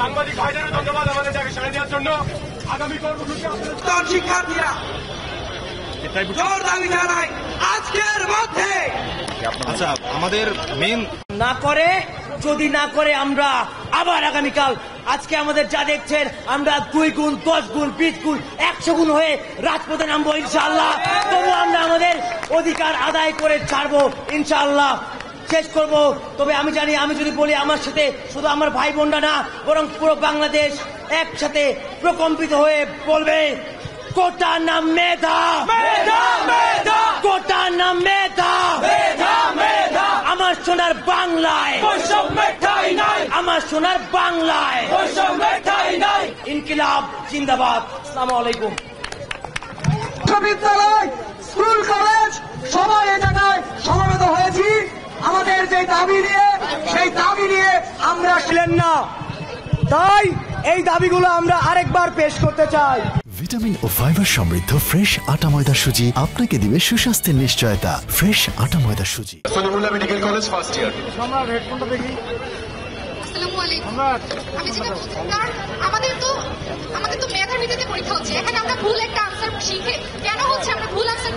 সাংবাদিক ভাইদেরও ধন্যবাদ আমাদের জায়গায় সাড়ে দেওয়ার জন্য। আগামী শিক্ষার্থীরা জোর দাবি জানাই আজকের মধ্যে আমাদের মেন না করে, যদি না করে আমরা আবার আগামীকাল আজকে আমাদের যা দেখছেন আমরা 2 গুণ 10 গুণ 20 গুণ 100 গুণ হয়ে রাজপথে নামবো ইনশাআল্লাহ। তবু আমরা আমাদের অধিকার আদায় করে ছাড়বো ইনশাআল্লাহ, শেষ করব। তবে আমি জানি, আমি যদি বলি আমার সাথে শুধু আমার ভাই বোনরা না, বরং পুরো বাংলাদেশ একসাথে প্রকম্পিত হয়ে বলবে কোটা না মেধা, কোটা না মেধা, আমার সোনার বাংলায় আমার সোনার বাংলায় ইনকিলাব জিন্দাবাদ। আসসালামু আলাইকুম। বিশ্ববিদ্যালয়, স্কুল, কলেজ সবাই এই জায়গায় সমবেত হয়েছি আমাদের যে দাবি নিয়ে, সেই দাবি নিয়ে আমরা ছিলেন না, তাই এই দাবিগুলো আমরা আরেকবার পেশ করতে চাই। ভিটামিন ও ফাইবার সমৃদ্ধ ফ্রেশ আটা ময়দা সুজি আপনাকে দিবে সুস্বাস্থ্যের নিশ্চয়তা। ফ্রেশ আটা ময়দা সুজি। Salimullah medical college first year. আমি যেটা বলছিলাম, আমাদের তো মেধার ভিত্তিতে পরীক্ষা হচ্ছে, এখানে আমরা ভুল একটা আনসার শিখে কেন হচ্ছে আমরা ভুল আনসার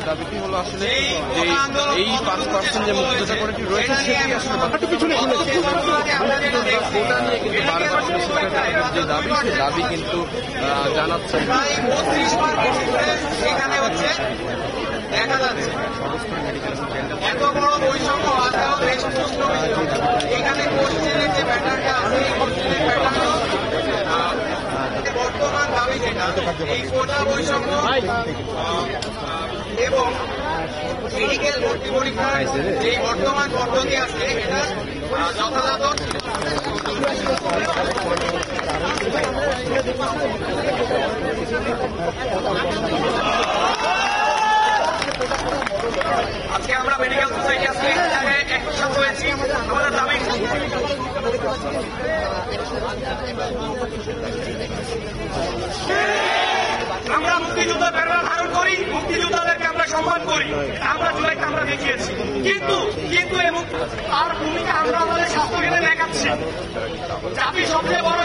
দাবিটি হলো আসলে এই 5% যে মুক্তিযোদ্ধা কমিটি রয়েছে সেটি আসলে কোটা নিয়ে কিন্তু বারবার যে দাবি, সে দাবি কিন্তু জানাচ্ছে। এখানে হচ্ছে দেখা যাচ্ছে এত বড় বৈষম্য আজও বেশ প্রশ্ন এখানে কোশ্চেনের যে প্যাটার্নটা আছে, এই কোশ্চেনের প্যাটার্ন বর্তমান দাবি যেটা এই কোটা বৈষম্য এবং মেডিকেল ভর্তি পরীক্ষার যে বর্তমান পদ্ধতি আছে এটা যথাযথ আজকে আমরা মেডিকেল সোসাইটি আজকে একই সাথে হয়েছি আমাদের দাবি আমরা মুক্তিযোদ্ধার প্রেরণা ধারণ করি, মুক্তিযোদ্ধাদেরকে আমরা সম্মান করি, আমরা জুলাইতে আমরা দেখিয়েছি। কিন্তু তার ভূমিকা আমরা আমাদের স্বাস্থ্য কেন্দ্রে দেখাচ্ছি। জাতি সবচেয়ে বড়